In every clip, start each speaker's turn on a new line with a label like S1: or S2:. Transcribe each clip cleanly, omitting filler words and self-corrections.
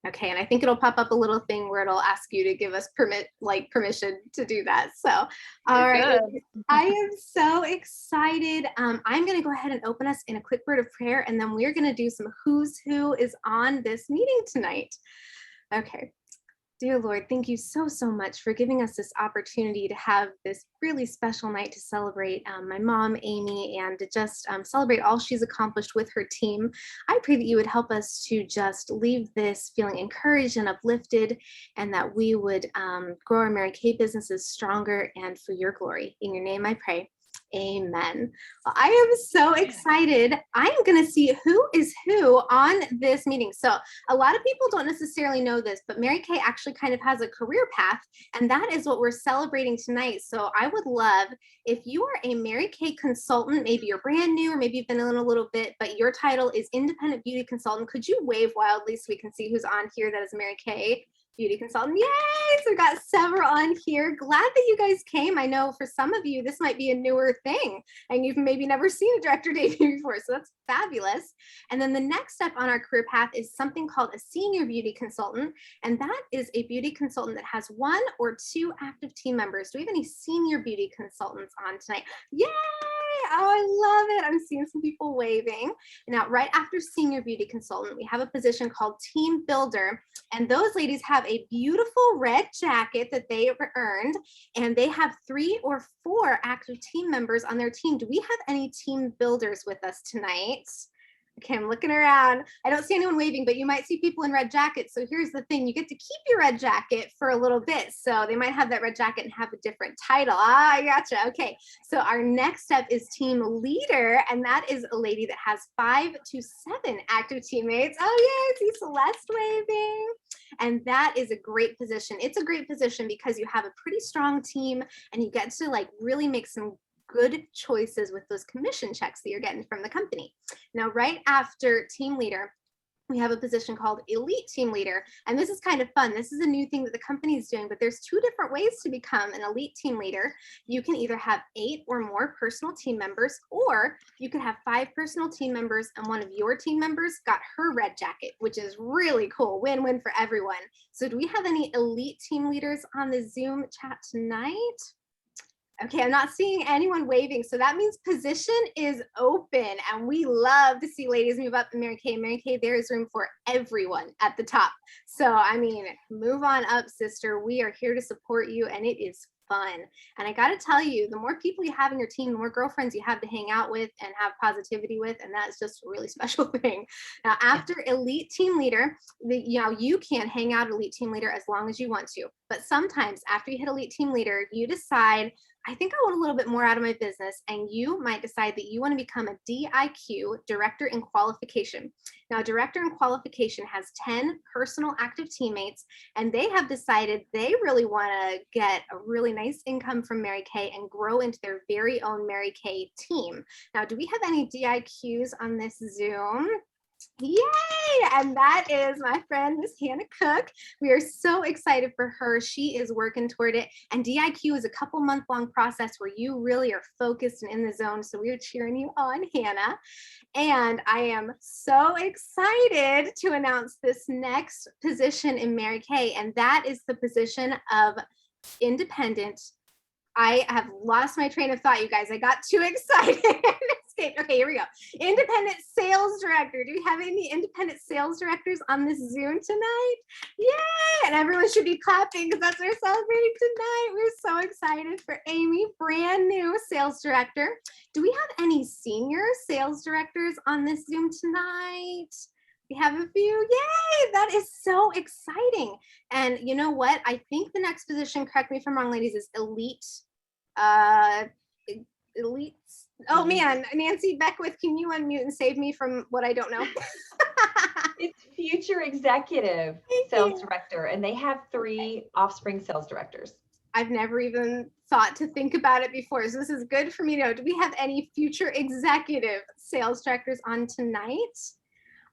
S1: Okay, and I think it'll pop up a little thing where it'll ask you to give us permission to do that. So, all
S2: You're
S1: right,
S2: good.
S1: I am so excited. I'm going to go ahead and open us in a quick word of prayer, and then we're going to do some who's who is on this meeting tonight. Okay. Dear Lord, thank you so, so much for giving us this opportunity to have this really special night to celebrate my mom, Amy, and to just celebrate all she's accomplished with her team. I pray that you would help us to just leave this feeling encouraged and uplifted, and that we would grow our Mary Kay businesses stronger and for your glory. In your name I pray. Amen. Well, I am so excited. I am going to see who is who on this meeting. So a lot of people don't necessarily know this, but Mary Kay actually kind of has a career path, and that is what we're celebrating tonight. So I would love if you are a Mary Kay consultant, maybe you're brand new, or maybe you've been in a little bit, but your title is independent beauty consultant. Could you wave wildly so we can see who's on here that is Mary Kay beauty consultant? Yay! So we've got several on here. Glad that you guys came. I know for some of you, this might be a newer thing and you've maybe never seen a director debut before. So that's fabulous. And then the next step on our career path is something called a senior beauty consultant. And that is a beauty consultant that has 1 or 2 active team members. Do we have any senior beauty consultants on tonight? Yay! Oh, I love it. I'm seeing some people waving. Now, right after senior beauty consultant, we have a position called team builder. And those ladies have a beautiful red jacket that they earned, and they have 3 or 4 active team members on their team. Do we have any team builders with us tonight? Okay, I'm looking around. I don't see anyone waving, but you might see people in red jackets. So here's the thing. You get to keep your red jacket for a little bit. So they might have that red jacket and have a different title. Ah, I gotcha. Okay, so our next step is team leader. And that is a lady that has 5 to 7 active teammates. Oh yeah, I see Celeste waving. And that is a great position. It's a great position because you have a pretty strong team and you get to like really make some good choices with those commission checks that you're getting from the company. Now, right after team leader, we have a position called elite team leader. And this is kind of fun. This is a new thing that the company is doing, but there's 2 different ways to become an elite team leader. You can either have 8 or more personal team members, or you can have 5 personal team members and one of your team members got her red jacket, which is really cool. Win-win for everyone. So do we have any elite team leaders on the Zoom chat tonight? Okay, I'm not seeing anyone waving. So that means position is open, and we love to see ladies move up in Mary Kay. Mary Kay, there is room for everyone at the top. So, I mean, move on up, sister. We are here to support you, and it is fun. And I got to tell you, the more people you have in your team, the more girlfriends you have to hang out with and have positivity with. And that's just a really special thing. Now, after elite team leader, you can hang out elite team leader as long as you want to. But sometimes after you hit elite team leader, you decide, I think I want a little bit more out of my business, and you might decide that you want to become a DIQ, Director in Qualification. Now, Director in Qualification has 10 personal active teammates, and they have decided they really want to get a really nice income from Mary Kay and grow into their very own Mary Kay team. Now, do we have any DIQs on this Zoom? Yay! And that is my friend, Miss Hannah Cook. We are so excited for her. She is working toward it. And DIQ is a couple month-long process where you really are focused and in the zone. So we are cheering you on, Hannah. And I am so excited to announce this next position in Mary Kay, and that is the position of independent. I have lost my train of thought, you guys. I got too excited. Okay, here we go. Independent sales director. Do we have any independent sales directors on this Zoom tonight? Yay! And everyone should be clapping because that's what we're celebrating tonight. We're so excited for Amy, brand new sales director. Do we have any senior sales directors on this Zoom tonight? We have a few. Yay! That is so exciting. And you know what? I think the next position, correct me if I'm wrong, ladies, is elite. Elite. Oh man, Nancy Beckwith, can you unmute and save me from what I don't know?
S2: It's future executive sales director, and they have 3 offspring sales directors.
S1: I've never even thought to think about it before, so this is good for me to know. Do we have any future executive sales directors on tonight?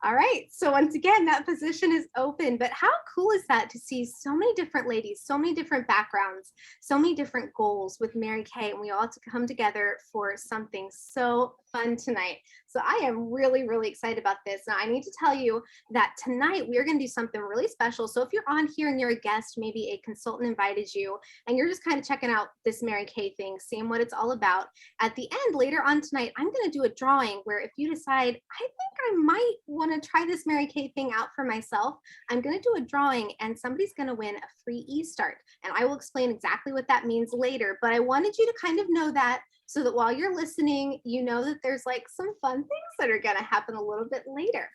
S1: All right. So once again, that position is open. But how cool is that to see so many different ladies, so many different backgrounds, so many different goals with Mary Kay, and we all to come together for something so fun tonight. So I am really, really excited about this. Now I need to tell you that tonight we are going to do something really special. So if you're on here and you're a guest, maybe a consultant invited you, and you're just kind of checking out this Mary Kay thing, seeing what it's all about. At the end, later on tonight, I'm going to do a drawing where if you decide, I think I might want to try this Mary Kay thing out for myself, I'm going to do a drawing and somebody's going to win a free e-start. And I will explain exactly what that means later, but I wanted you to kind of know that so that while you're listening, you know that there's like some fun things that are going to happen a little bit later.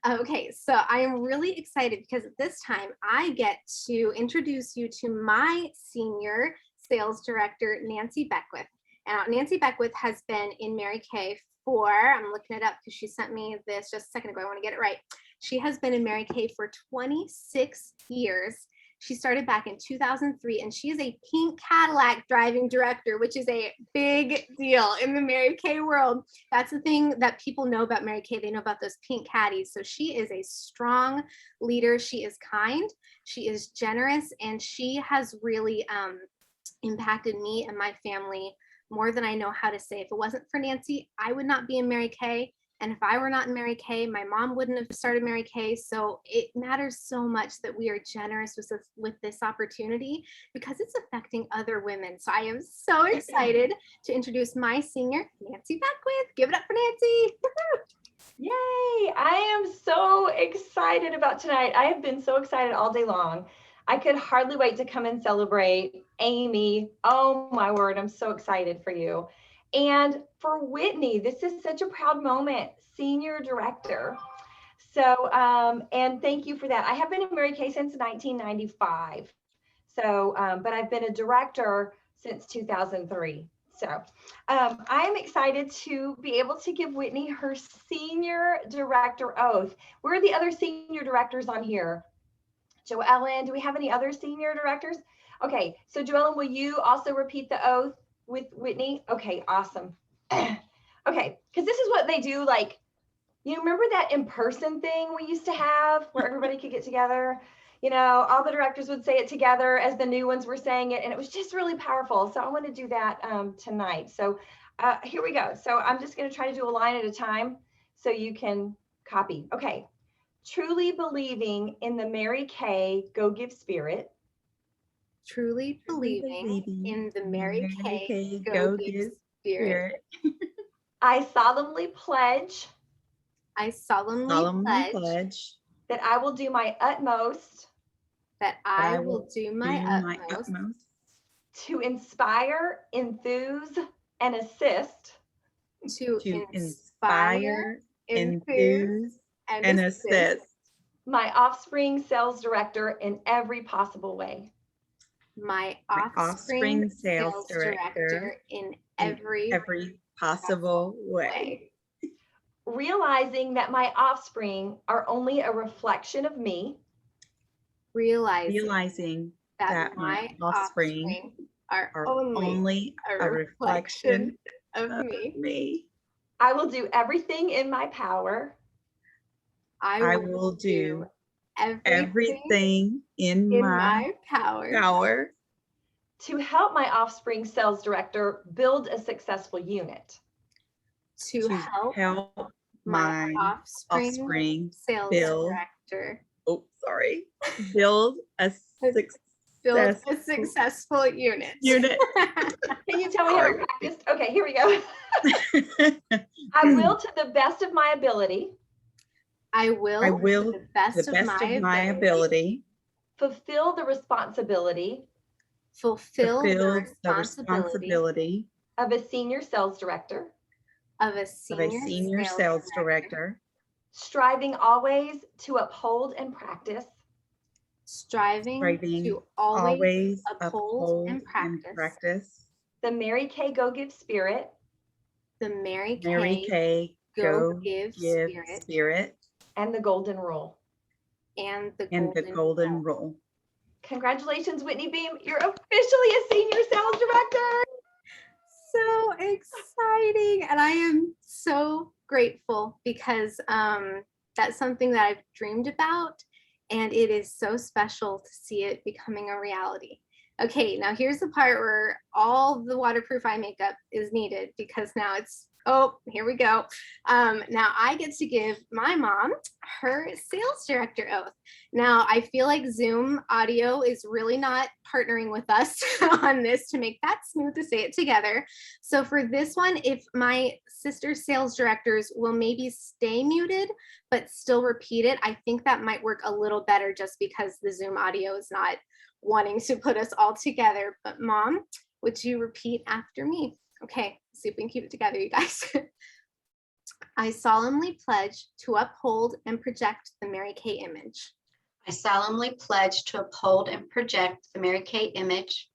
S1: Okay, so I am really excited because at this time I get to introduce you to my senior sales director, Nancy Beckwith. Now, Nancy Beckwith has been in Mary Kay for, I'm looking it up because she sent me this just a second ago. I want to get it right. She has been in Mary Kay for 26 years. She started back in 2003, and she is a pink Cadillac driving director, which is a big deal in the Mary Kay world. That's the thing that people know about Mary Kay. They know about those pink caddies. So she is a strong leader. She is kind. She is generous, and she has really impacted me and my family more than I know how to say. If it wasn't for Nancy, I would not be in Mary Kay. And if I were not in Mary Kay, my mom wouldn't have started Mary Kay. So it matters so much that we are generous with this opportunity because it's affecting other women. So I am so excited to introduce my senior, Nancy Beckwith. Give it up for Nancy.
S2: Yay! I am so excited about tonight. I have been so excited all day long. I could hardly wait to come and celebrate Amy. Oh my word, I'm so excited for you. And for Whitney, this is such a proud moment, senior director. So, and thank you for that. I have been in Mary Kay since 1995. So, but I've been a director since 2003. So I'm excited to be able to give Whitney her senior director oath. Where are the other senior directors on here? Joellen, do we have any other senior directors? Okay, so Joellen, will you also repeat the oath with Whitney? Okay, awesome. Okay, because this is what they do. Like, you remember that in-person thing we used to have where everybody could get together? You know, all the directors would say it together as the new ones were saying it, and it was just really powerful. So I want to do that tonight. So here we go. So I'm just going to try to do a line at a time so you can copy. Okay. Truly believing in the Mary Kay Go Give spirit.
S1: Truly believing in the Mary Kay Go Give spirit. I
S2: solemnly pledge.
S1: I solemnly pledge
S2: that I will do my utmost.
S1: That I will do my utmost
S2: to inspire, enthuse, and assist.
S1: To inspire, enthuse, and assist
S2: my offspring sales director in every possible way.
S1: My offspring sales director in every possible way.
S2: Realizing that my offspring are only a reflection of me.
S1: Realizing that my offspring are only a reflection of me.
S2: I will do everything in my power.
S1: I will do everything in my power
S2: to help my offspring sales director build a successful unit.
S1: To help my offspring sales director build a successful unit.
S2: Can you tell me how I practiced? Okay, here we go. I will, to the best of my ability.
S1: I will to the best of my ability.
S2: Fulfill the responsibility.
S1: Fulfill the responsibility
S2: of a senior sales director.
S1: Of a senior sales director.
S2: Striving always to uphold and practice.
S1: Striving to always uphold and practice. The
S2: Mary Kay Go Give spirit.
S1: The Mary Kay Go Give spirit.
S2: And the golden rule.
S1: And the golden rule.
S2: Congratulations, Whitney Beam. You're officially a senior sales director.
S1: So exciting. And I am so grateful because That's something that I've dreamed about, and it is so special to see it becoming a reality. Okay, now here's the part where all the waterproof eye makeup is needed because now here we go. Now I get to give my mom her sales director oath. Now I feel like Zoom audio is really not partnering with us on this to make that smooth to say it together. So for this one, if my sister sales directors will maybe stay muted, but still repeat it, I think that might work a little better just because the Zoom audio is not wanting to put us all together. But Mom, would you repeat after me? Okay, see if we can keep it together, you guys. I solemnly pledge to uphold and project the Mary Kay image.
S3: I solemnly pledge to uphold and project the Mary Kay image.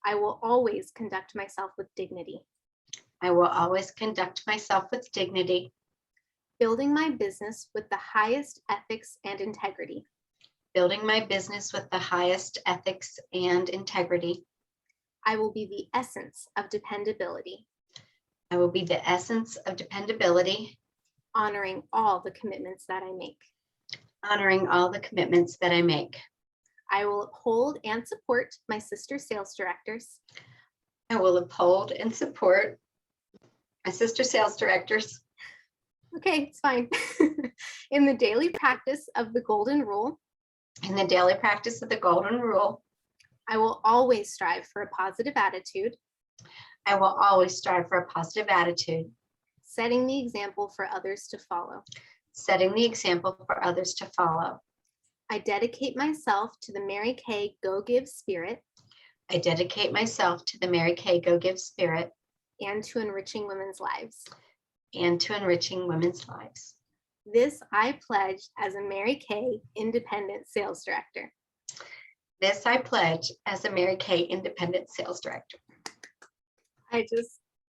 S1: I will always conduct myself with dignity.
S3: I will always conduct myself with dignity.
S1: Building my business with the highest ethics and integrity.
S3: Building my business with the highest ethics and integrity.
S1: I will be the essence of dependability.
S3: I will be the essence of dependability.
S1: Honoring all the commitments that I make.
S3: Honoring all the commitments that I make.
S1: I will uphold and support my sister sales directors.
S3: I will uphold and support my sister sales directors.
S1: Okay, it's fine. In the daily practice of the Golden Rule.
S3: In the daily practice of the Golden Rule.
S1: I will always strive for a positive attitude.
S3: I will always strive for a positive attitude.
S1: Setting the example for others to follow.
S3: Setting the example for others to follow.
S1: I dedicate myself to the Mary Kay Go Give spirit.
S3: I dedicate myself to the Mary Kay Go Give spirit.
S1: And to enriching women's lives.
S3: And to enriching women's lives.
S1: This I pledge as a Mary Kay Independent Sales Director.
S3: This I pledge as a Mary Kay Independent Sales Director.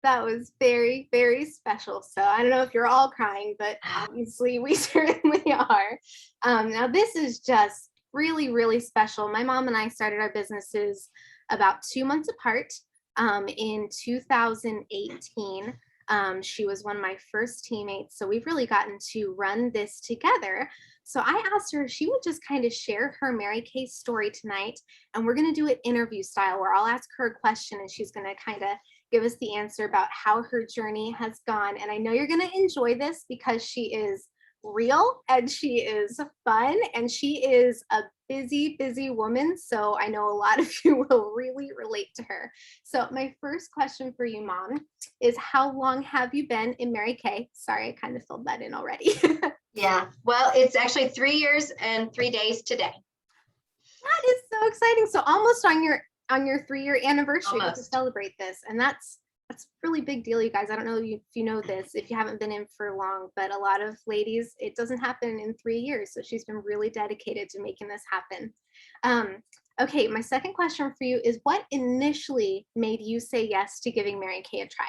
S1: That was very, very special. So I don't know if you're all crying, but obviously we certainly are. Now this is just really, really special. My mom and I started our businesses about 2 months apart in 2018. She was one of my first teammates. So we've really gotten to run this together. So I asked her if she would just kind of share her Mary Kay story tonight. And we're going to do it interview style where I'll ask her a question and she's going to kind of give us the answer about how her journey has gone. And I know you're going to enjoy this because she is real and she is fun and she is a busy, busy woman. So I know a lot of you will really relate to her. So my first question for you, Mom, is how long have you been in Mary Kay? Sorry, I kind of filled that in already.
S3: Yeah, well, it's actually 3 years and 3 days today.
S1: That is so exciting. So almost on your 3-year anniversary to
S3: Almost.
S1: celebrate this. And that's a really big deal, you guys. I don't know if you know this, if you haven't been in for long, but a lot of ladies, it doesn't happen in 3 years. So she's been really dedicated to making this happen. Okay, my second question for you is what initially made you say yes to giving Mary Kay a try?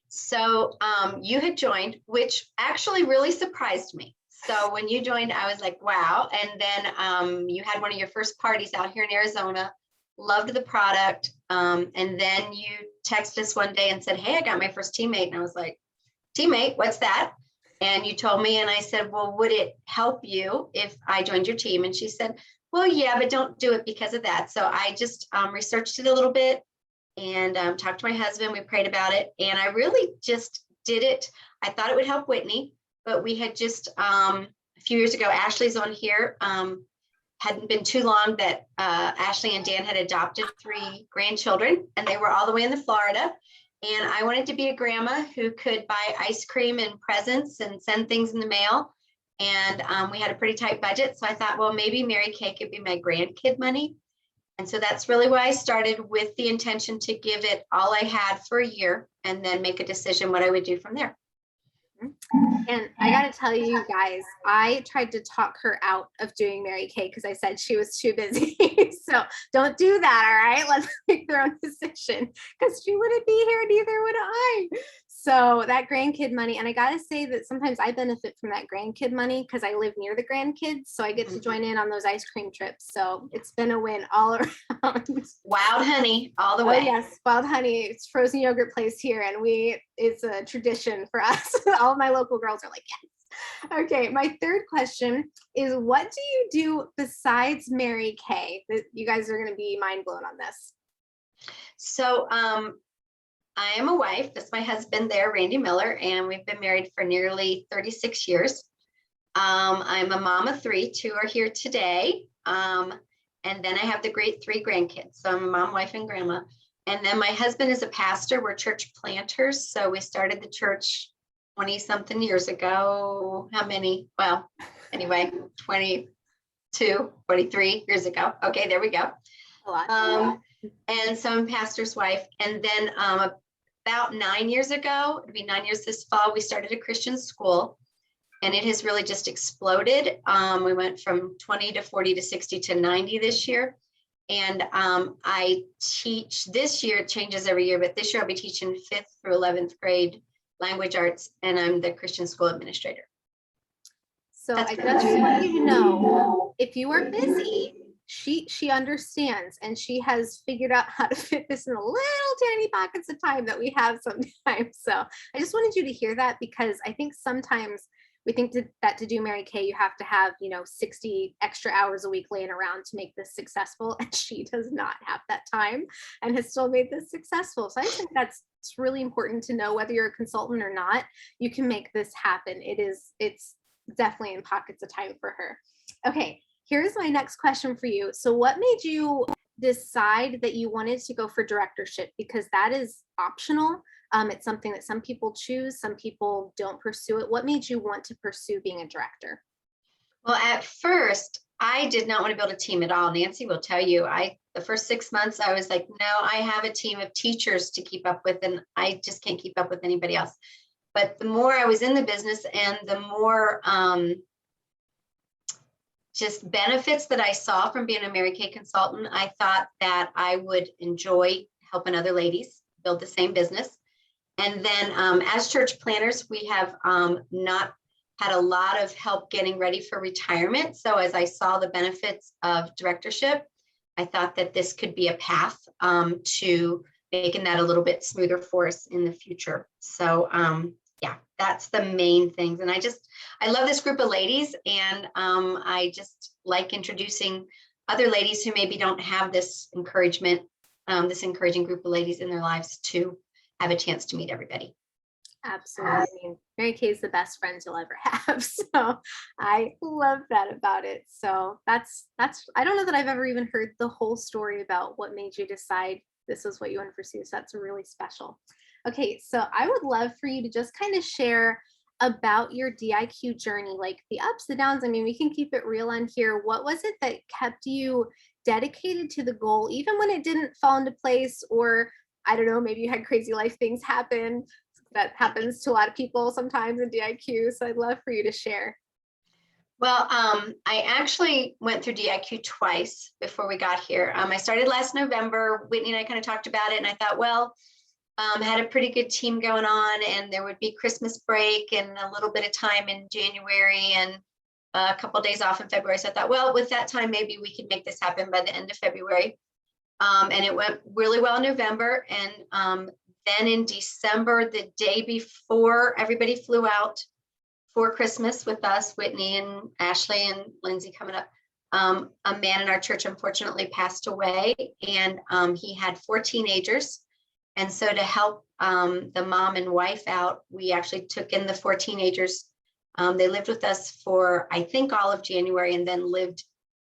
S3: So you had joined, which actually really surprised me. So when you joined, I was like, wow. And then you had one of your first parties out here in Arizona, loved the product. And then you texted us one day and said, hey, I got my first teammate. And I was like, teammate, what's that? And you told me, and I said, well, would it help you if I joined your team? And she said, well, yeah, but don't do it because of that. So I just researched it a little bit and talked to my husband. We prayed about it. And I really just did it. I thought it would help Whitney, but we had just a few years ago, Ashley's on here. Hadn't been too long that Ashley and Dan had adopted 3 grandchildren, and they were all the way in the Florida. And I wanted to be a grandma who could buy ice cream and presents and send things in the mail. And we had a pretty tight budget. So I thought, well, maybe Mary Kay could be my grandkid money. And so that's really why I started, with the intention to give it all I had for a year and then make a decision what I would do from there.
S1: And I got to tell you guys, I tried to talk her out of doing Mary Kay because I said she was too busy. So don't do that. All right. Let's make their own decision because she wouldn't be here, neither would I. So that grandkid money, and I got to say that sometimes I benefit from that grandkid money because I live near the grandkids. So I get to join in on those ice cream trips. So it's been a win all around.
S3: Wild honey all the way.
S1: Oh, yes. Wild honey. It's frozen yogurt place here. And it's a tradition for us. All of my local girls are like, yes. Okay, my third question is what do you do besides Mary Kay? You guys are going to be mind blown on this.
S3: So I am a wife. That's my husband there, Randy Miller, and we've been married for nearly 36 years. I'm a mom of three. Two are here today. And then I have the great three grandkids. So I'm a mom, wife, and grandma. And then my husband is a pastor. We're church planters. So we started the church 20 something years ago. How many? Well, anyway, 22, 23 years ago. Okay, there we go.
S1: A lot.
S3: And so I'm pastor's wife. And then about 9 years ago, it'll be 9 years this fall, we started a Christian school. And it has really just exploded. We went from 20 to 40 to 60 to 90 this year. And I teach this year, it changes every year, but this year I'll be teaching 5th through 11th grade language arts, and I'm the Christian school administrator.
S1: So
S3: That's
S1: I
S3: pretty
S1: just
S3: much it.
S1: want you to know, if you are busy, she understands, and she has figured out how to fit this in the little tiny pockets of time that we have sometimes. So I just wanted you to hear that, because I think sometimes we think that to do Mary Kay, you have to have, 60 extra hours a week laying around to make this successful. And she does not have that time and has still made this successful. So I think it's really important to know, whether you're a consultant or not, you can make this happen. It's definitely in pockets of time for her. Okay, here's my next question for you. So what made you decide that you wanted to go for directorship? Because that is optional. It's something that some people choose, some people don't pursue it. What made you want to pursue being a director?
S3: Well, at first, I did not want to build a team at all. Nancy will tell you, the first 6 months, I was like, no, I have a team of teachers to keep up with, and I just can't keep up with anybody else. But the more I was in the business and the more just benefits that I saw from being a Mary Kay consultant, I thought that I would enjoy helping other ladies build the same business. And then as church planners, we have not had a lot of help getting ready for retirement. So as I saw the benefits of directorship, I thought that this could be a path to making that a little bit smoother for us in the future. So yeah, that's the main things. And I love this group of ladies, and I just like introducing other ladies who maybe don't have this encouragement, this encouraging group of ladies in their lives to have a chance to meet everybody.
S1: Absolutely. I mean, Mary Kay is the best friend you'll ever have. So I love that about it. So that's, I don't know that I've ever even heard the whole story about what made you decide this was what you want to pursue. So that's really special. Okay. So I would love for you to just kind of share about your DIQ journey, like the ups, the downs. I mean, we can keep it real on here. What was it that kept you dedicated to the goal, even when it didn't fall into place, or I don't know, maybe you had crazy life things happen? That happens to a lot of people sometimes in DIQ. So I'd love for you to share.
S3: Well, I actually went through DIQ twice before we got here. I started last November. Whitney and I kind of talked about it, and I thought, well, had a pretty good team going on, and there would be Christmas break and a little bit of time in January and a couple of days off in February. So I thought, well, with that time, maybe we could make this happen by the end of February. And it went really well in November. And then in December, the day before everybody flew out for Christmas with us, Whitney and Ashley and Lindsay coming up, a man in our church unfortunately passed away, and he had 4 teenagers. And so to help the mom and wife out, we actually took in the 4 teenagers. They lived with us for, I think, all of January, and then lived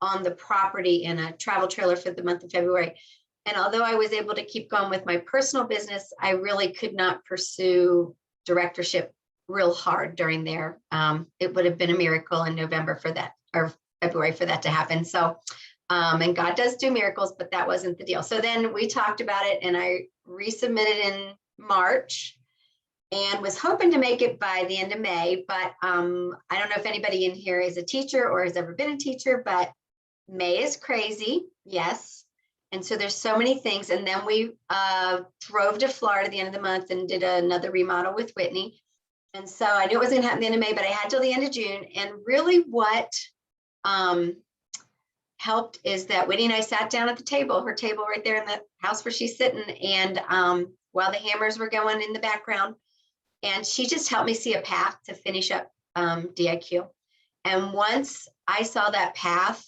S3: on the property in a travel trailer for the month of February. And although I was able to keep going with my personal business, I really could not pursue directorship real hard during there. It would have been a miracle in November for that, or February for that to happen. So, and God does do miracles, but that wasn't the deal. So then we talked about it, and I resubmitted in March and was hoping to make it by the end of May. But I don't know if anybody in here is a teacher or has ever been a teacher, but May is crazy. Yes. And so there's so many things. And then we drove to Florida at the end of the month and did another remodel with Whitney. And so I knew it wasn't happening at the end of May, but I had till the end of June. And really what helped is that Whitney and I sat down at the table, her table right there in the house where she's sitting. And while the hammers were going in the background, and she just helped me see a path to finish up DIQ. And once I saw that path,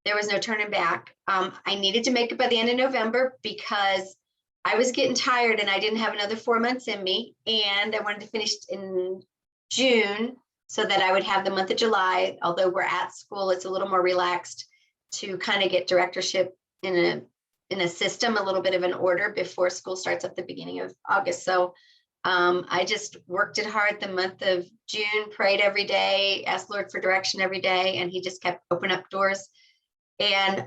S3: there was no turning back. I needed to make it by the end of November because I was getting tired and I didn't have another 4 months in me. And I wanted to finish in June so that I would have the month of July. Although we're at school, it's a little more relaxed to kind of get directorship in a system, a little bit of an order before school starts at the beginning of August. So I just worked it hard the month of June, prayed every day, asked Lord for direction every day, and he just kept opening up doors. And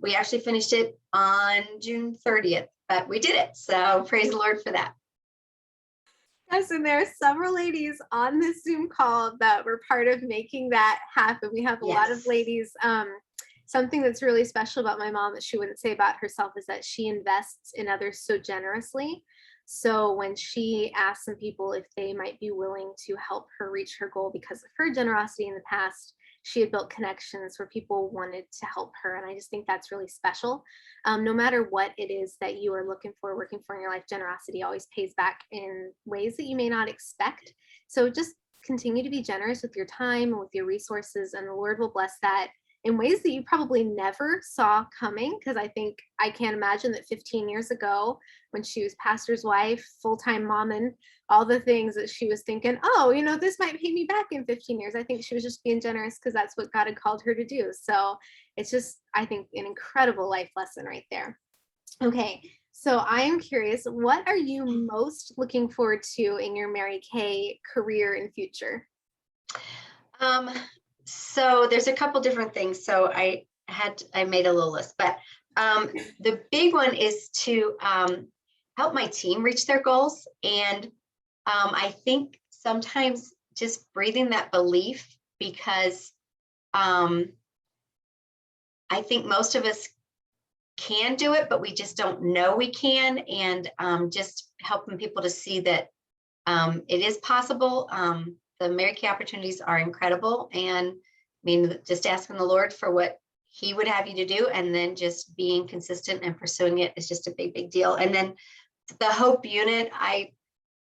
S3: we actually finished it on June 30th, but we did it. So praise the Lord for that.
S1: Yes, and there are several ladies on this Zoom call that were part of making that happen. We have a lot of
S3: Yes.
S1: ladies. Something that's really special about my mom that she wouldn't say about herself is that she invests in others so generously. So when she asked some people if they might be willing to help her reach her goal because of her generosity in the past, she had built connections where people wanted to help her. And I just think that's really special. No matter what it is that you are looking for, working for in your life, generosity always pays back in ways that you may not expect. So just continue to be generous with your time and with your resources, and the Lord will bless that in ways that you probably never saw coming. Because I can't imagine that 15 years ago, when she was pastor's wife, full-time mom, and all the things that she was thinking, oh, this might pay me back in 15 years. I think she was just being generous because that's what God had called her to do. So it's just, I think, an incredible life lesson right there. Okay, so I am curious, what are you most looking forward to in your Mary Kay career and future?
S3: So there's a couple different things. So I made a little list, but the big one is to help my team reach their goals. And I think sometimes just breathing that belief, because I think most of us can do it, but we just don't know we can. And just helping people to see that it is possible. The Mary Kay opportunities are incredible. And I mean, just asking the Lord for what he would have you to do, and then just being consistent and pursuing it is just a big, big deal. And then the Hope unit, I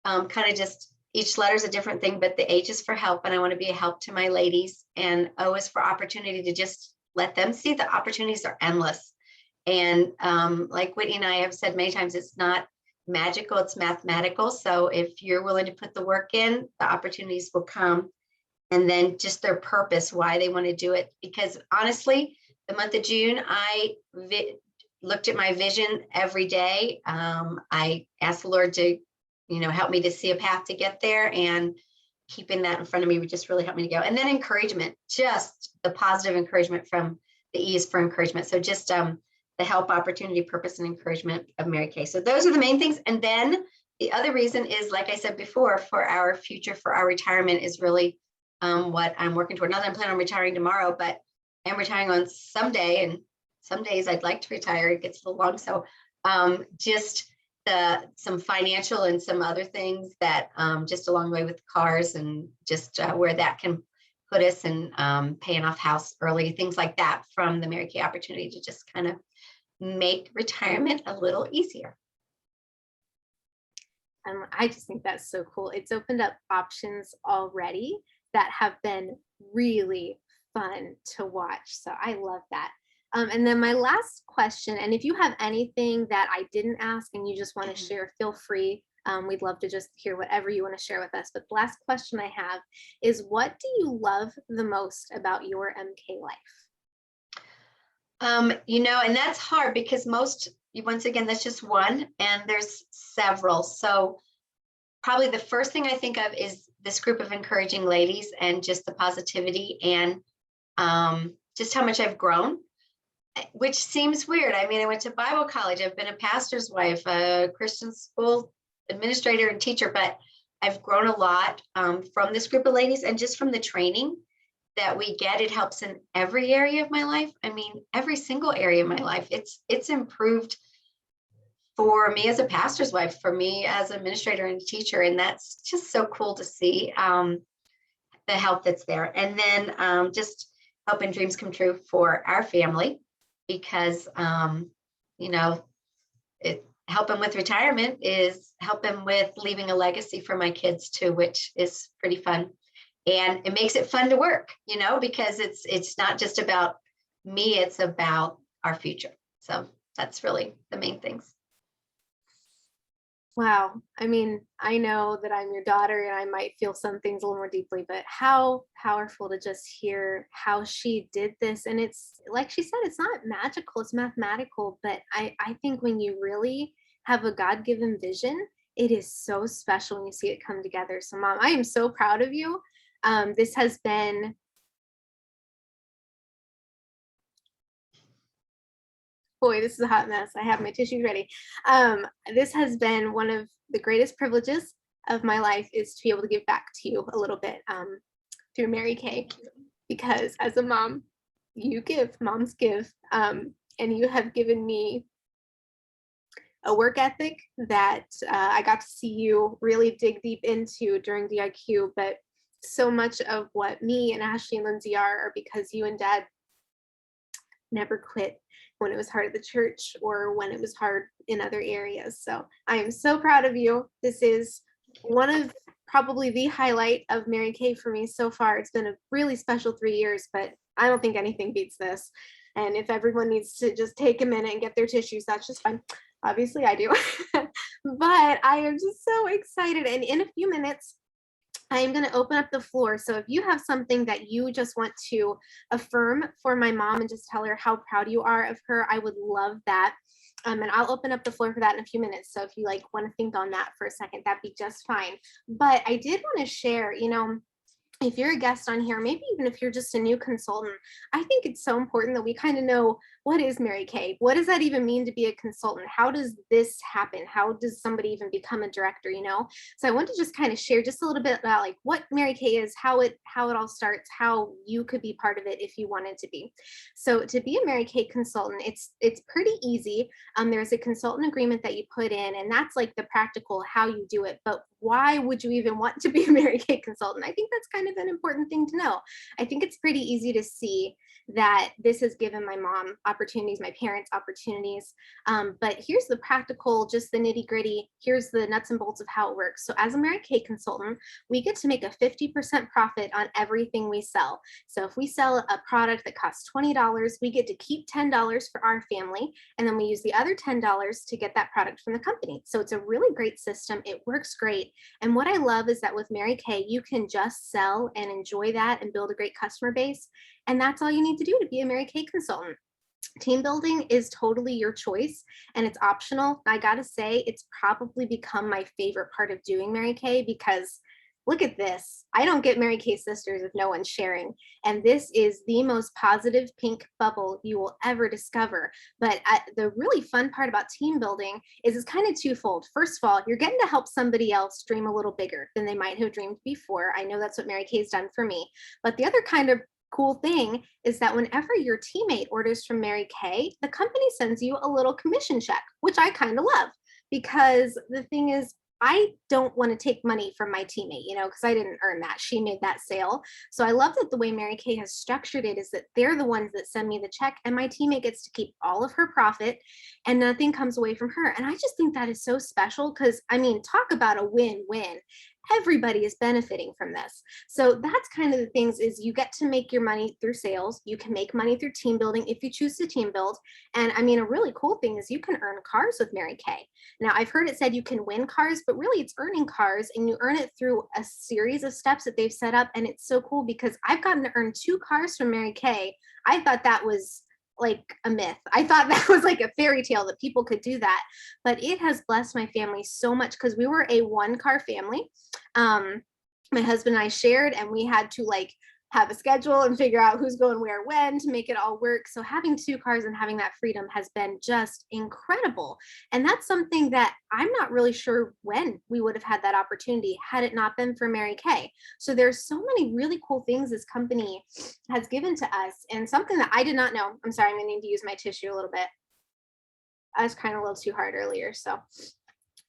S3: kind of just, each letter is a different thing, but the H is for help. And I want to be a help to my ladies. And O is for opportunity, to just let them see the opportunities are endless. And like Whitney and I have said many times, it's not magical, it's mathematical. So if you're willing to put the work in, the opportunities will come. And then just their purpose, why they want to do it. Because honestly, the month of June, I looked at my vision every day. I asked the Lord to, help me to see a path to get there, and keeping that in front of me would just really help me to go. And then encouragement, just the positive encouragement from the E is for encouragement. So just the help, opportunity, purpose, and encouragement of Mary Kay. So those are the main things. And then the other reason is, like I said before, for our future, for our retirement is really what I'm working toward. Not that I'm planning on retiring tomorrow, but I'm retiring on someday, and some days I'd like to retire. It gets a little long. So just some financial and some other things that just along the way with cars, and just where that can put us, and paying off house early, things like that, from the Mary Kay opportunity to just kind of make retirement a little easier.
S1: I just think that's so cool. It's opened up options already that have been really fun to watch. So I love that. And then my last question, and if you have anything that I didn't ask and you just want to share, feel free. We'd love to just hear whatever you want to share with us. But the last question I have is, what do you love the most about your MK life?
S3: And that's hard, because once again, that's just one, and there's several. So probably the first thing I think of is this group of encouraging ladies, and just the positivity, and just how much I've grown, which seems weird. I mean, I went to Bible college. I've been a pastor's wife, a Christian school administrator and teacher, but I've grown a lot from this group of ladies, and just from the training that we get. It helps in every area of my life. I mean, every single area of my life. It's improved for me as a pastor's wife, for me as an administrator and teacher. And that's just so cool to see the help that's there. And then just helping dreams come true for our family, because, helping with retirement is helping with leaving a legacy for my kids too, which is pretty fun. And it makes it fun to work, because it's not just about me, it's about our future. So that's really the main things.
S1: Wow. I mean, I know that I'm your daughter and I might feel some things a little more deeply, but how powerful to just hear how she did this. And it's like she said, it's not magical, it's mathematical. But I think when you really have a God-given vision, it is so special when you see it come together. So, Mom, I am so proud of you. This has been boy, this is a hot mess. I have my tissues ready. This has been one of the greatest privileges of my life, is to be able to give back to you a little bit through Mary Kay, because as a mom, you give, moms give, and you have given me a work ethic that I got to see you really dig deep into during DIQ. But so much of what me and Ashley and Lindsay are because you and Dad never quit when it was hard at the church or when it was hard in other areas. So I am so proud of you. This is one of probably the highlight of Mary Kay for me so far. It's been a really special 3 years, but I don't think anything beats this. And if everyone needs to just take a minute and get their tissues, that's just fine. Obviously I do. But I am just so excited. And in a few minutes, I am going to open up the floor. So if you have something that you just want to affirm for my mom and just tell her how proud you are of her, I would love that. And I'll open up the floor for that in a few minutes. So if you want to think on that for a second, that'd be just fine. But I did want to share, if you're a guest on here, maybe even if you're just a new consultant, I think it's so important that we kind of know, what is Mary Kay? What does that even mean to be a consultant? How does this happen? How does somebody even become a director, So I want to just kind of share just a little bit about what Mary Kay is, how it all starts, how you could be part of it if you wanted to be. So to be a Mary Kay consultant, it's pretty easy. There's a consultant agreement that you put in, and that's the practical how you do it. But why would you even want to be a Mary Kay consultant? I think that's kind of an important thing to know. I think it's pretty easy to see that this has given my mom opportunities, my parents opportunities. But here's the practical, just the nitty gritty. Here's the nuts and bolts of how it works. So as a Mary Kay consultant, we get to make a 50% profit on everything we sell. So if we sell a product that costs $20, we get to keep $10 for our family. And then we use the other $10 to get that product from the company. So it's a really great system. It works great. And what I love is that with Mary Kay, you can just sell and enjoy that and build a great customer base. And that's all you need to do to be a Mary Kay consultant. Team building is totally your choice and it's optional. I gotta say, it's probably become my favorite part of doing Mary Kay, because look at this. I don't get Mary Kay sisters if no one's sharing. And this is the most positive pink bubble you will ever discover. But the really fun part about team building is it's kind of twofold. First of all, you're getting to help somebody else dream a little bigger than they might have dreamed before. I know that's what Mary Kay's done for me. But the other kind of cool thing is that whenever your teammate orders from Mary Kay, the company sends you a little commission check, which I kind of love, because the thing is, I don't want to take money from my teammate, because I didn't earn that. She made that sale. So I love that the way Mary Kay has structured it is that they're the ones that send me the check, and my teammate gets to keep all of her profit and nothing comes away from her. And I just think that is so special, because talk about a win-win. Everybody is benefiting from this. So that's kind of the things, is you get to make your money through sales. You can make money through team building if you choose to team build. And a really cool thing is you can earn cars with Mary Kay. Now, I've heard it said you can win cars, but really it's earning cars, and you earn it through a series of steps that they've set up. And it's so cool because I've gotten to earn 2 cars from Mary Kay. I thought that was a myth. I thought that was a fairy tale that people could do that, but it has blessed my family so much, because we were a 1-car family. My husband and I shared, and we had to have a schedule and figure out who's going where when to make it all work. So having 2 cars and having that freedom has been just incredible. And that's something that I'm not really sure when we would have had that opportunity had it not been for Mary Kay. So there's so many really cool things this company has given to us, and something that I did not know. I'm sorry, I'm gonna need to use my tissue a little bit. I was crying a little too hard earlier. So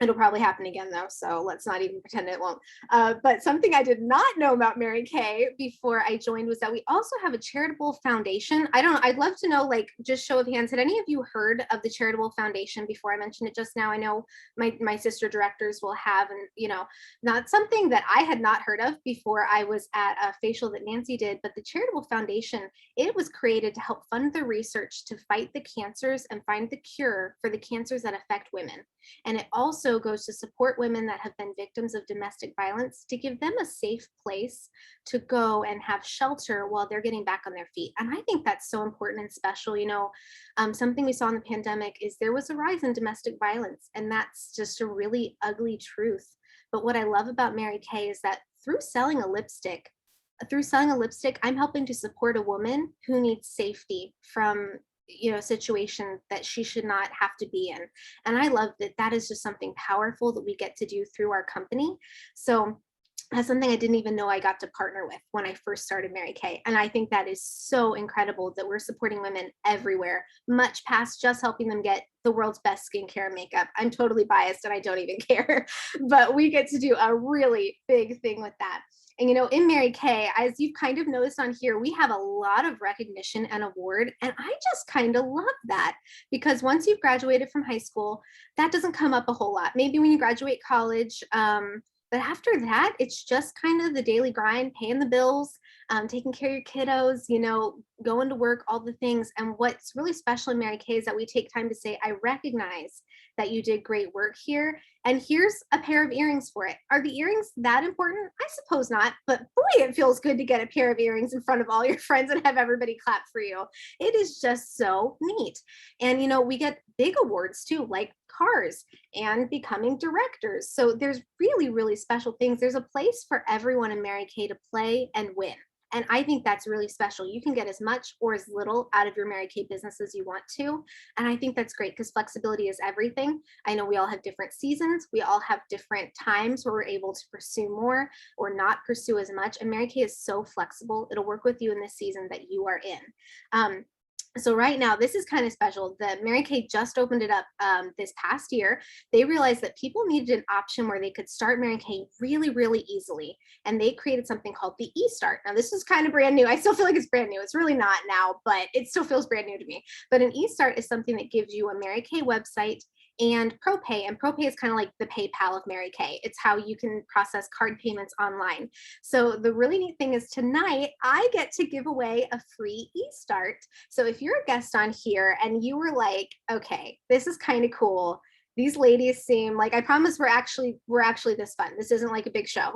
S1: It'll probably happen again though, so let's not even pretend it won't. But something I did not know about Mary Kay before I joined was that we also have a charitable foundation. I don't know, I'd love to know, like, just show of hands, had any of you heard of the charitable foundation before? I mentioned it just now. I know my sister directors will have, and not something that I had not heard of before I was at a facial that Nancy did, but the charitable foundation, it was created to help fund the research to fight the cancers and find the cure for the cancers that affect women. And it also goes to support women that have been victims of domestic violence, to give them a safe place to go and have shelter while they're getting back on their feet. And I think that's so important and special. Something we saw in the pandemic is there was a rise in domestic violence, and that's just a really ugly truth. But what I love about Mary Kay is that through selling a lipstick, I'm helping to support a woman who needs safety from a situation that she should not have to be in. And I love that is just something powerful that we get to do through our company. So that's something I didn't even know I got to partner with when I first started Mary Kay. And I think that is so incredible that we're supporting women everywhere, much past just helping them get the world's best skincare and makeup. I'm totally biased and I don't even care, but we get to do a really big thing with that. And in Mary Kay, as you've kind of noticed on here, we have a lot of recognition and award. And I just kind of love that, because once you've graduated from high school, that doesn't come up a whole lot. Maybe when you graduate college, but after that, it's just kind of the daily grind, paying the bills, taking care of your kiddos, going to work, all the things. And what's really special in Mary Kay is that we take time to say, I recognize that you did great work here, and here's a pair of earrings for it. Are the earrings that important? I suppose not, but boy, it feels good to get a pair of earrings in front of all your friends and have everybody clap for you. It is just so neat. And we get big awards too, like cars and becoming directors. So there's really, really special things. There's a place for everyone in Mary Kay to play and win. And I think that's really special. You can get as much or as little out of your Mary Kay business as you want to. And I think that's great, because flexibility is everything. I know we all have different seasons. We all have different times where we're able to pursue more or not pursue as much. And Mary Kay is so flexible. It'll work with you in the season that you are in. So right now, this is kind of special. The Mary Kay just opened it up this past year. They realized that people needed an option where they could start Mary Kay really, really easily. And they created something called the eStart. Now, this is kind of brand new. I still feel like it's brand new. It's really not now, but it still feels brand new to me. But an eStart is something that gives you a Mary Kay website and ProPay. And ProPay is kind of like the PayPal of Mary Kay. It's how you can process card payments online. So the really neat thing is tonight, I get to give away a free eStart. So if you're a guest on here and you were like, okay, this is kind of cool, these ladies seem like, I promise we're actually this fun. This isn't like a big show.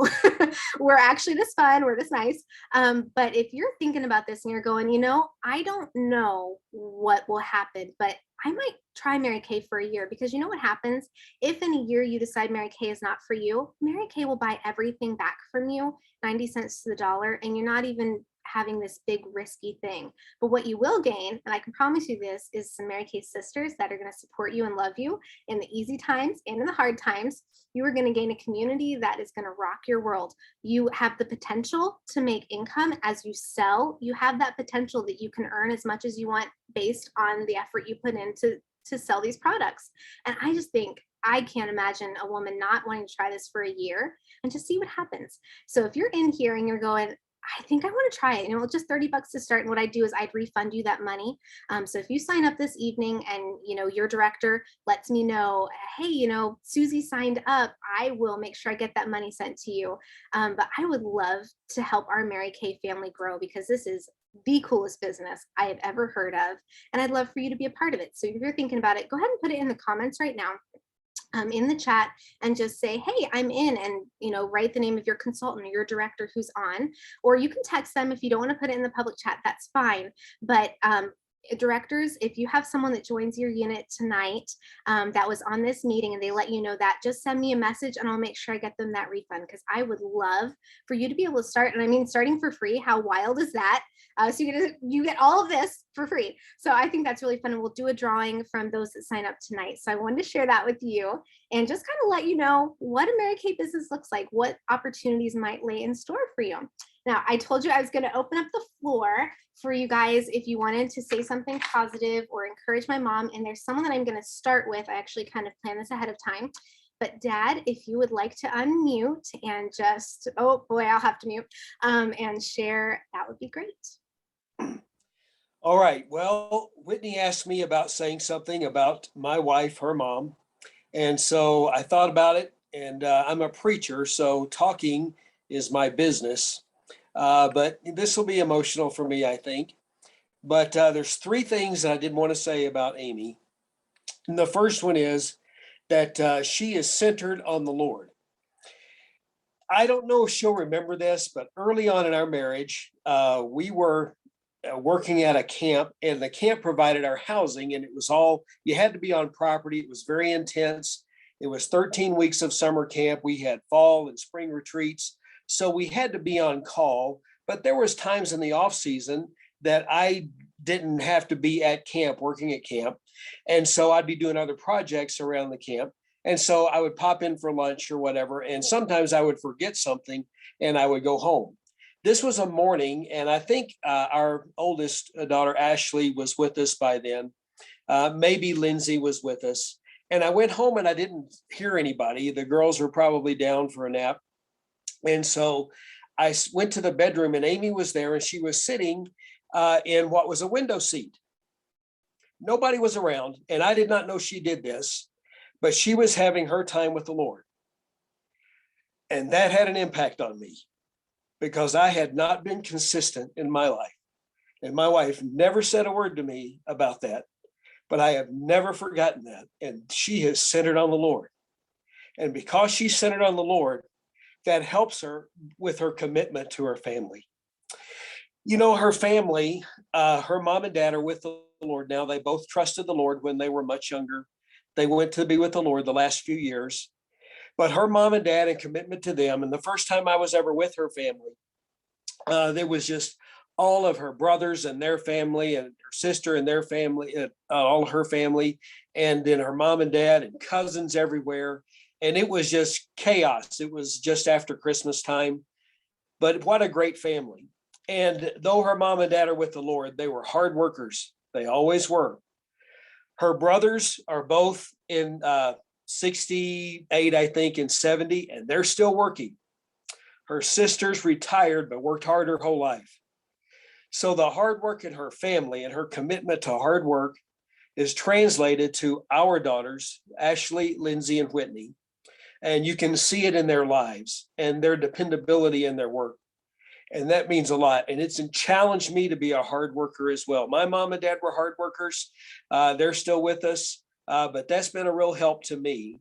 S1: We're actually this fun. We're this nice. But if you're thinking about this and you're going, I don't know what will happen, but I might try Mary Kay for a year, because you know what happens? If in a year you decide Mary Kay is not for you, Mary Kay will buy everything back from you, 90 cents to the dollar, and you're not even having this big risky thing. But what you will gain, and I can promise you this, is some Mary Kay sisters that are going to support you and love you in the easy times and in the hard times. You are going to gain a community that is going to rock your world. You have the potential to make income as you sell. You have that potential that you can earn as much as you want based on the effort you put in to sell these products. And I just think, I can't imagine a woman not wanting to try this for a year and just see what happens. So if you're in here and you're going, I think I want to try it. Just $30 to start. And what I do is I'd refund you that money. So if you sign up this evening and, your director lets me know, hey, Susie signed up, I will make sure I get that money sent to you. But I would love to help our Mary Kay family grow, because this is the coolest business I have ever heard of. And I'd love for you to be a part of it. So if you're thinking about it, go ahead and put it in the comments right now. In the chat, and just say, hey, I'm in, and write the name of your consultant or your director who's on, or you can text them. If you don't want to put it in the public chat, that's fine. But directors, if you have someone that joins your unit tonight that was on this meeting and they let you know that, just send me a message and I'll make sure I get them that refund, because I would love for you to be able to start. And I mean, starting for free, how wild is that? So you get all of this for free. So I think that's really fun, and we'll do a drawing from those that sign up tonight. So I wanted to share that with you and just kind of let you know what a Mary Kay business looks like, what opportunities might lay in store for you. Now, I told you I was going to open up the floor for you guys if you wanted to say something positive or encourage my mom. And there's someone that I'm going to start with. I actually kind of planned this ahead of time. But Dad, if you would like to unmute and just, oh boy, I'll have to mute, and share, that would be great.
S4: All right. Well, Whitney asked me about saying something about my wife, her mom. And so I thought about it, and I'm a preacher, so talking is my business. But this will be emotional for me, I think. But there's three things that I did want to say about Amy. And the first one is that she is centered on the Lord. I don't know if she'll remember this, but early on in our marriage, we were working at a camp, and the camp provided our housing, and it was all, you had to be on property. It was very intense. It was 13 weeks of summer camp. We had fall and spring retreats. So we had to be on call, but there was times in the off season that I didn't have to be at camp, working at camp. And so I'd be doing other projects around the camp. And so I would pop in for lunch or whatever. And sometimes I would forget something and I would go home. This was a morning, and I think our oldest daughter, Ashley, was with us by then. Maybe Lindsay was with us. And I went home and I didn't hear anybody. The girls were probably down for a nap. And so I went to the bedroom, and Amy was there, and she was sitting in what was a window seat. Nobody was around, and I did not know she did this, but she was having her time with the Lord. And that had an impact on me, because I had not been consistent in my life. And my wife never said a word to me about that, but I have never forgotten that. And she has centered on the Lord. And because she's centered on the Lord, that helps her with her commitment to her family. You know, her family, her mom and dad are with the Lord now. They both trusted the Lord when they were much younger. They went to be with the Lord the last few years. But her mom and dad and commitment to them, and the first time I was ever with her family, there was just all of her brothers and their family, and her sister and their family, all her family, and then her mom and dad and cousins everywhere. And it was just chaos. It was just after Christmas time. But what a great family. And though her mom and dad are with the Lord, they were hard workers. They always were. Her brothers are both in 68, I think, and 70, and they're still working. Her sister's retired, but worked hard her whole life. So the hard work in her family and her commitment to hard work is translated to our daughters, Ashley, Lindsay, and Whitney. And you can see it in their lives and their dependability in their work. And that means a lot. And it's challenged me to be a hard worker as well. My mom and dad were hard workers. They're still with us, but that's been a real help to me.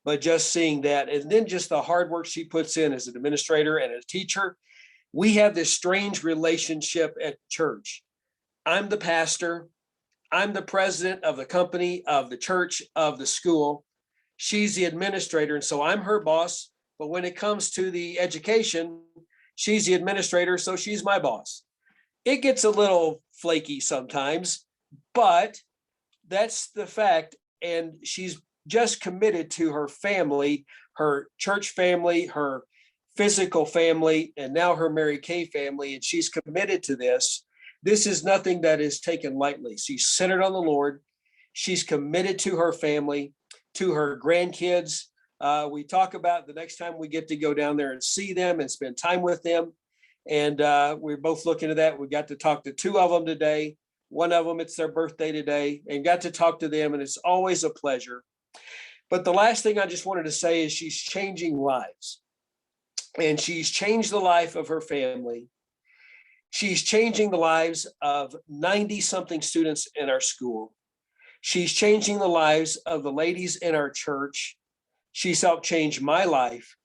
S4: But just seeing that, and then just the hard work she puts in as an administrator and a teacher, we have this strange relationship at church. I'm the pastor. I'm the president of the company, of the church, of the school. She's the administrator. And so I'm her boss. But when it comes to the education, she's the administrator, so she's my boss. It gets a little flaky sometimes, but that's the fact. And she's just committed to her family, her church family, her physical family, and now her Mary Kay family. And she's committed to this. This is nothing that is taken lightly. She's centered on the Lord. She's committed to her family, to her grandkids. We talk about the next time we get to go down there and see them and spend time with them. And we're both looking at that. We got to talk to two of them today. One of them, it's their birthday today, and got to talk to them. And it's always a pleasure. But the last thing I just wanted to say is she's changing lives. And she's changed the life of her family. She's changing the lives of 90-something students in our school. She's changing the lives of the ladies in our church. She's helped change my life.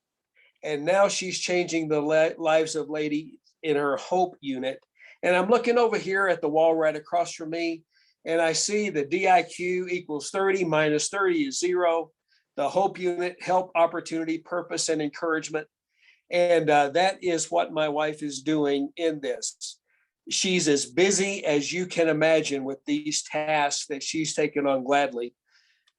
S4: And now she's changing the lives of ladies in her Hope unit. And I'm looking over here at the wall right across from me, and I see the DIQ equals 30 minus 30 is 0. The Hope unit, help, opportunity, purpose, and encouragement. And that is what my wife is doing in this. She's as busy as you can imagine with these tasks that she's taken on gladly.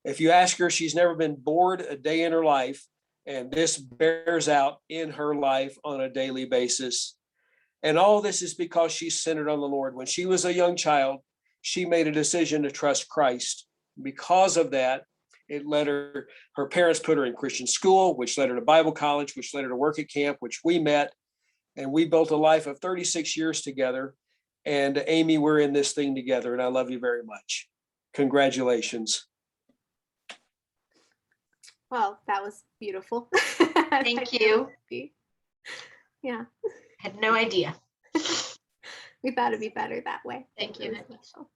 S4: If you ask her, she's never been bored a day in her life, and this bears out in her life on a daily basis. And all this is because she's centered on the Lord. When she was a young child, she made a decision to trust Christ. Because of that, It led her parents put her in Christian school, which led her to Bible college, which led her to work at camp, which we met. And we built a life of 36 years together. And Amy, we're in this thing together, and I love you very much. Congratulations.
S1: Well, that was beautiful.
S3: Thank you.
S1: Yeah.
S3: Had no idea.
S1: We thought it'd be better that way.
S3: Thank you.
S1: Very special.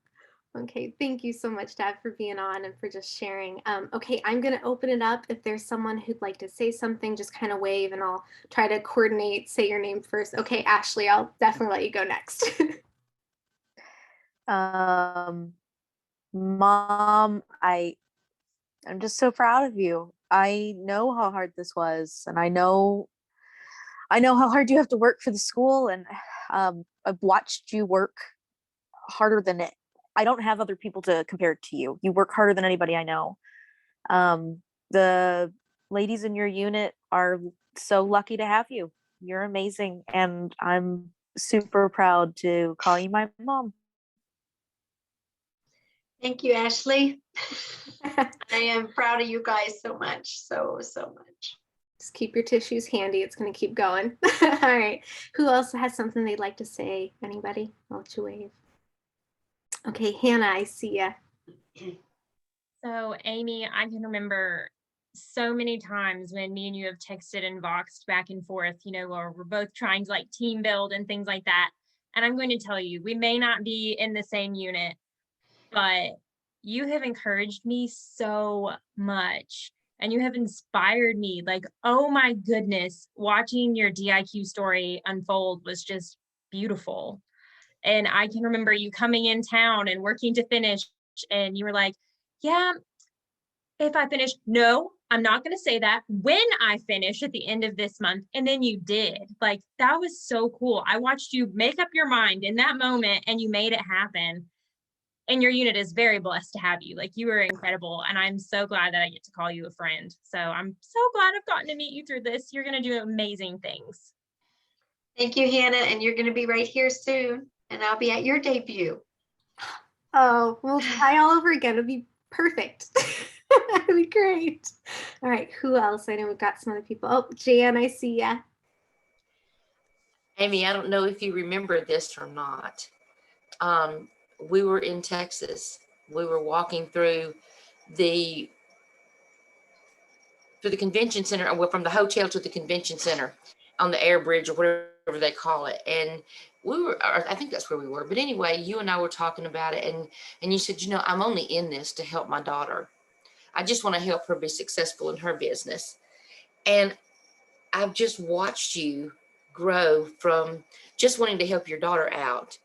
S1: Okay, thank you so much, Dad, for being on and for just sharing. Okay, I'm going to open it up. If there's someone who'd like to say something, just kind of wave and I'll try to coordinate, say your name first. Okay, Ashley, I'll definitely let you go next.
S5: Mom, I'm just so proud of you. I know how hard this was, and I know how hard you have to work for the school, and I've watched you work harder than it. I don't have other people to compare it to you. You work harder than anybody I know. The ladies in your unit are so lucky to have you. You're amazing, and I'm super proud to call you my mom.
S3: Thank you, Ashley. I am proud of you guys so much, so much.
S1: Just keep your tissues handy. It's going to keep going. All right. Who else has something they'd like to say? Anybody? I'll let you wave. Okay, Hannah, I see ya.
S6: So, Amy, I can remember so many times when me and you have texted and voxed back and forth, or we're both trying to like team build and things like that. And I'm going to tell you, we may not be in the same unit, but you have encouraged me so much and you have inspired me. Like, oh my goodness, watching your DIQ story unfold was just beautiful. And I can remember you coming in town and working to finish, and you were like, yeah, if I finish, no, I'm not going to say that, when I finish at the end of this month. And then you did. Like, that was so cool. I watched you make up your mind in that moment and you made it happen. And your unit is very blessed to have you. Like, you were incredible. And I'm so glad that I get to call you a friend. So I'm so glad I've gotten to meet you through this. You're going to do amazing things.
S3: Thank you, Hannah. And you're going to be right here soon. And I'll be at your debut.
S1: Oh, we'll try all over again. It'll be perfect. That'd be great. All right, who else? I know we've got some other people. Oh, Jan, I see ya.
S7: Amy, I don't know if you remember this or not. We were in Texas. We were walking through the convention center, or from the hotel to the convention center on the air bridge or whatever they call it. And I think that's where we were. But anyway, you and I were talking about it, and you said, I'm only in this to help my daughter. I just want to help her be successful in her business. And I've just watched you grow from just wanting to help your daughter out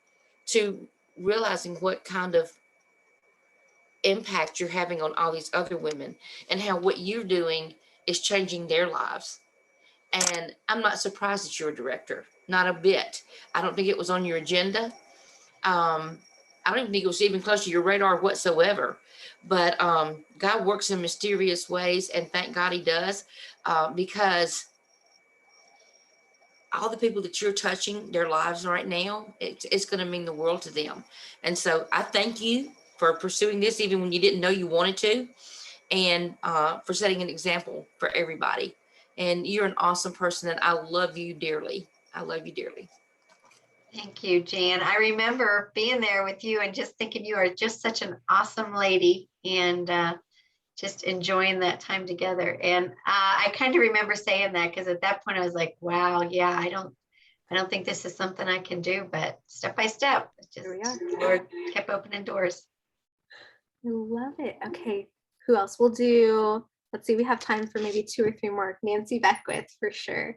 S7: to realizing what kind of impact you're having on all these other women, and how what you're doing is changing their lives. And I'm not surprised that you're a director, not a bit. I don't think it was on your agenda. I don't even think it was even close to your radar whatsoever. But God works in mysterious ways, and thank God he does, because all the people that you're touching their lives right now, it's going to mean the world to them. And so I thank you for pursuing this, even when you didn't know you wanted to, and for setting an example for everybody. And you're an awesome person, and I love you dearly. I love you dearly.
S3: Thank you, Jan. I remember being there with you and just thinking you are just such an awesome lady, and just enjoying that time together. And I kind of remember saying that because at that point I was like, wow, yeah, I don't think this is something I can do, but step by step, just the Lord kept opening doors.
S1: I love it. Okay, who else? We'll do, let's see, we have time for maybe 2 or 3 more. Nancy Beckwith, for sure.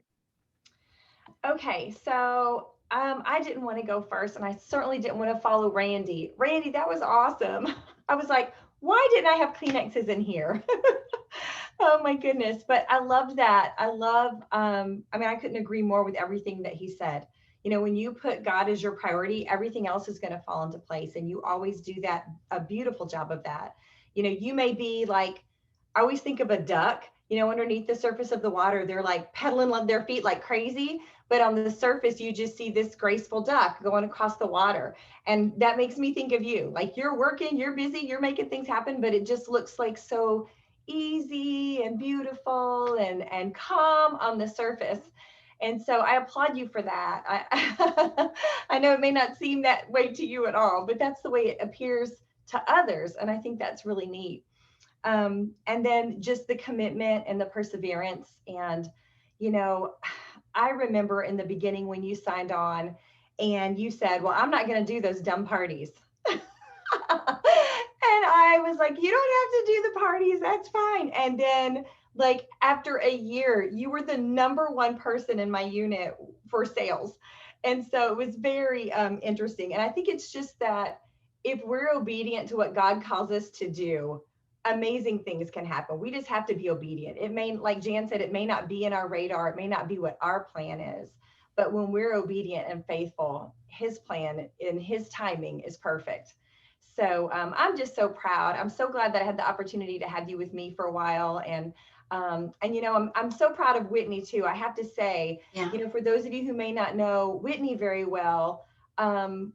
S2: Okay, so I didn't want to go first, and I certainly didn't want to follow Randy. Randy, that was awesome. I was like, why didn't I have Kleenexes in here? Oh my goodness. But I loved that. I couldn't agree more with everything that he said. When you put God as your priority, everything else is going to fall into place. And you always do a beautiful job of that. You may be like, I always think of a duck, underneath the surface of the water, they're like pedaling their feet like crazy. But on the surface, you just see this graceful duck going across the water. And that makes me think of you. Like, you're working, you're busy, you're making things happen, but it just looks like so easy and beautiful and calm on the surface. And so I applaud you for that. I know it may not seem that way to you at all, but that's the way it appears to others. And I think that's really neat. And then just the commitment and the perseverance. And, you know, I remember in the beginning when you signed on and you said, well, I'm not going to do those dumb parties. And I was like, you don't have to do the parties. That's fine. And then like after a year, you were the #1 person in my unit for sales. And so it was very interesting. And I think it's just that if we're obedient to what God calls us to do, amazing things can happen. We just have to be obedient. It may, like Jan said, it may not be in our radar. It may not be what our plan is. But when we're obedient and faithful, his plan and his timing is perfect. So I'm just so proud. I'm so glad that I had the opportunity to have you with me for a while. And you know, I'm so proud of Whitney too. I have to say,
S3: Yeah.
S2: you know, for those of you who may not know Whitney very well,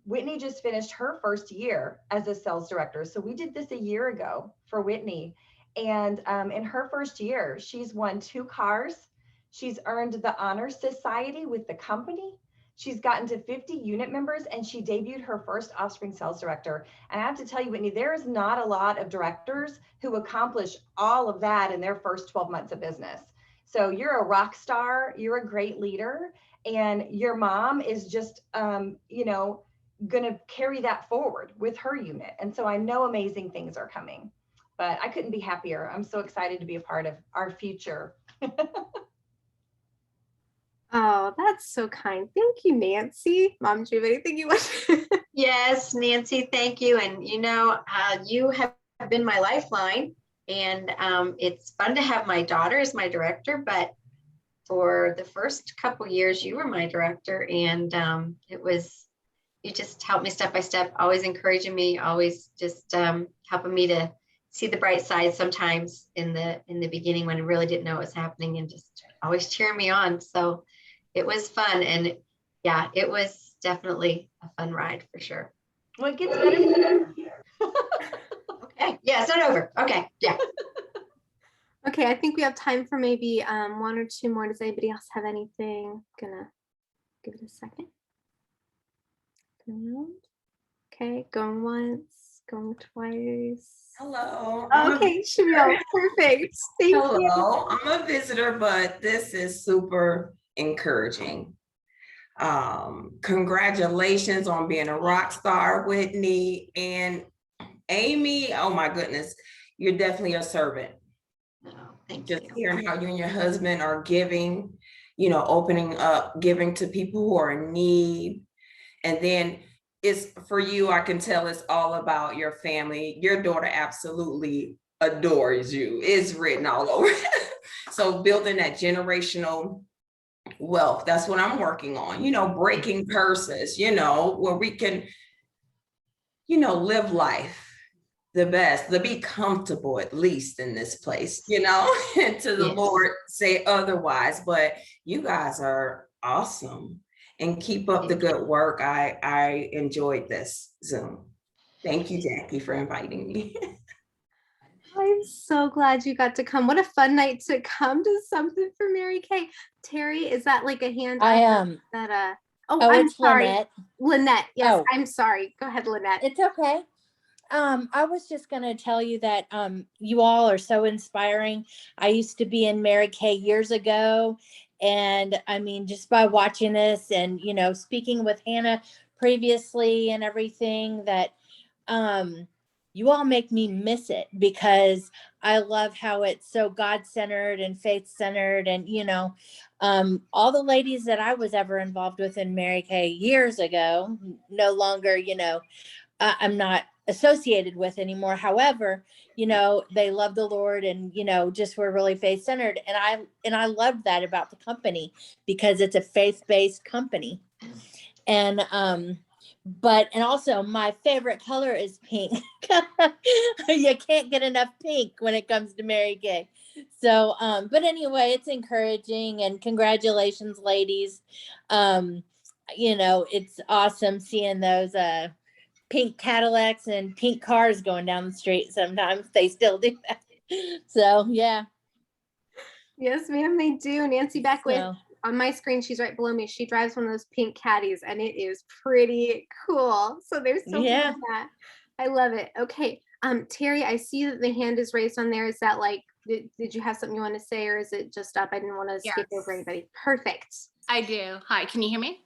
S2: Whitney just finished her first year as a sales director. So we did this a year ago for Whitney. And in her first year, she's won 2 cars. She's earned the Honor Society with the company. She's gotten to 50 unit members, and she debuted her first Offspring sales director. And I have to tell you, Whitney, there is not a lot of directors who accomplish all of that in their first 12 months of business. So you're a rock star, you're a great leader, and your mom is just, you know, going to carry that forward with her unit. And so I know amazing things are coming, but I couldn't be happier. I'm so excited to be a part of our future.
S1: Oh, that's so kind. Thank you, Nancy. Mom, do you have anything you want to?
S3: Yes, Nancy, thank you. And you know, you have been my lifeline, and it's fun to have my daughter as my director, but for the first couple years, you were my director, and you just helped me step by step, always encouraging me, always just helping me to see the bright side sometimes in the beginning when I really didn't know what was happening, and just always cheering me on. So it was fun, and yeah, it was definitely a fun ride for sure.
S2: Well, it gets better from here.
S3: Okay, yeah, it's not over. Okay, yeah.
S1: Okay, I think we have time for maybe 1 or 2 more. Does anybody else have anything? Gonna give it a second. Okay, going once, going twice.
S8: Hello.
S1: Okay, Shamil, perfect. Thank you.
S8: Hello. I'm a visitor, but this is super encouraging. Congratulations on being a rock star, Whitney and Amy. Oh my goodness, you're definitely a servant.
S3: Oh, thank
S8: Just
S3: you.
S8: hearing how you and your husband are giving, you know, opening up, giving to people who are in need. And then it's for you, I can tell it's all about your family. Your daughter absolutely adores you. It's written all over. So building that generational wealth, that's what I'm working on, you know, breaking curses, you know, where we can, you know, live life the best, to be comfortable at least in this place, you know, and to the
S3: Yes.
S8: Lord say otherwise. But you guys are awesome and keep up the good work. I enjoyed this Zoom. Thank you, Jackie, for inviting me.
S1: I'm so glad you got to come. What a fun night to come to something for Mary Kay. Terry, is that like a hand
S9: I
S1: up
S9: am.
S1: that
S9: Oh,
S1: I'm
S9: it's
S1: sorry.
S9: Lynette.
S1: Lynette. Yes,
S9: Oh.
S1: I'm sorry. Go ahead, Lynette.
S9: It's okay. I was just going to tell you that you all are so inspiring. I used to be in Mary Kay years ago. And I mean, just by watching this and, you know, speaking with Hannah previously and everything, that you all make me miss it, because I love how it's so God-centered and faith-centered. And, you know, all the ladies that I was ever involved with in Mary Kay years ago, no longer, you know, I'm not associated with anymore. However, you know, they love the Lord and, you know, just were really faith centered. And I love that about the company, because it's a faith-based company. And, and also my favorite color is pink. You can't get enough pink when it comes to Mary Kay. So, but anyway, it's encouraging, and congratulations, ladies. You know, it's awesome seeing those, pink Cadillacs and pink cars going down the street. Sometimes they still do that. So yeah.
S1: Yes, ma'am, they do. Nancy Beckwith,
S9: So,
S1: on my screen, she's right below me. She drives one of those pink caddies and it is pretty cool. So there's so
S9: Yeah.
S1: much of that. I love it. Okay. Terry, I see that the hand is raised on there. Is that like, did you have something you want to say, or is it just up? I didn't want to skip over
S10: Yes.
S1: anybody. Perfect.
S10: I do. Hi, can you hear me?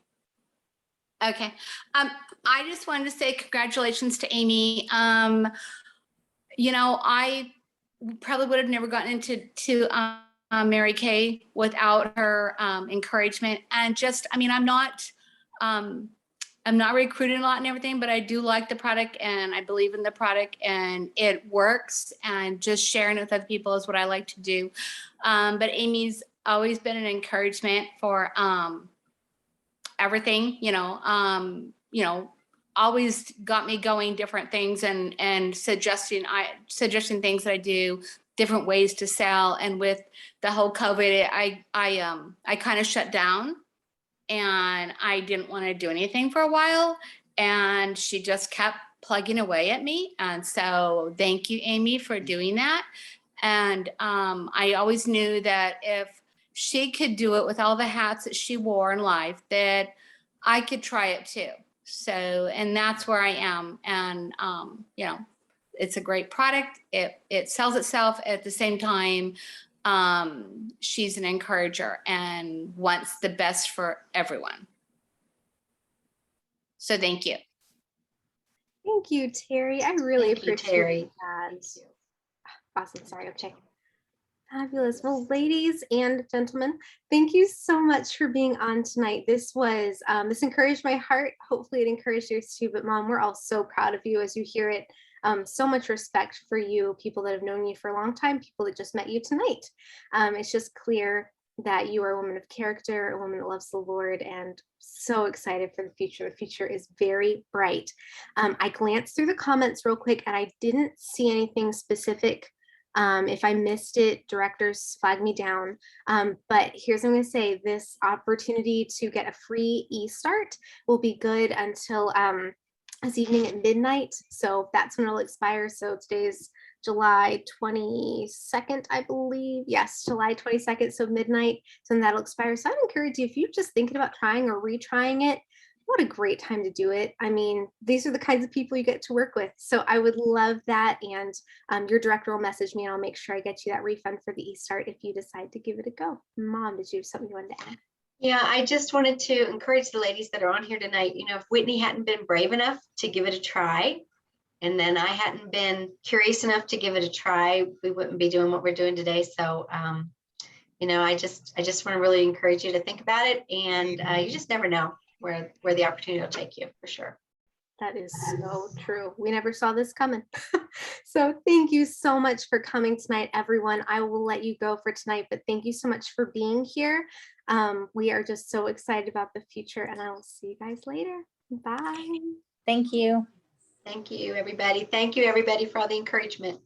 S10: Okay. I just wanted to say congratulations to Amy. You know, I probably would have never gotten into Mary Kay without her encouragement. And just, I mean, I'm not recruiting a lot and everything, but I do like the product and I believe in the product and it works, and just sharing it with other people is what I like to do. But Amy's always been an encouragement for everything, always got me going different things and suggesting things that I do, different ways to sell. And with the whole COVID, I kind of shut down and I didn't want to do anything for a while. And she just kept plugging away at me. And so thank you, Amy, for doing that. And I always knew that if she could do it with all the hats that she wore in life, that I could try it too. So, and that's where I am. And, it's a great product. It sells itself. At the same time, she's an encourager and wants the best for everyone. So thank you.
S1: Thank you, Terry. I really
S3: Thank you,
S1: appreciate
S3: Terry.
S1: that. Awesome. Sorry, okay. Fabulous. Well, ladies and gentlemen, thank you so much for being on tonight. This encouraged my heart. Hopefully it encouraged yours too. But Mom, we're all so proud of you as you hear it. So much respect for you, people that have known you for a long time, people that just met you tonight. It's just clear that you are a woman of character, a woman that loves the Lord, and so excited for the future. The future is very bright. I glanced through the comments real quick and I didn't see anything specific. If I missed it, directors flag me down. But here's what I'm going to say. This opportunity to get a free e-start will be good until this evening at midnight. So that's when it'll expire. So today's July 22nd, I believe. Yes, July 22nd. So midnight. So then that'll expire. So I'd encourage you, if you're just thinking about trying or retrying it, what a great time to do it. I mean, these are the kinds of people you get to work with. So I would love that. And your director will message me and I'll make sure I get you that refund for the e-start if you decide to give it a go. Mom, did you have something you wanted to add?
S3: Yeah, I just wanted to encourage the ladies that are on here tonight. If Whitney hadn't been brave enough to give it a try, and then I hadn't been curious enough to give it a try, we wouldn't be doing what we're doing today. So, I just want to really encourage you to think about it, and you just never know where the opportunity will take you, for sure.
S1: That is so true. We never saw this coming. So thank you so much for coming tonight, everyone. I will let you go for tonight, but thank you so much for being here. We are just so excited about the future, and I will see you guys later. Bye.
S9: thank you.
S3: Thank you, everybody. Thank you, everybody, for all the encouragement.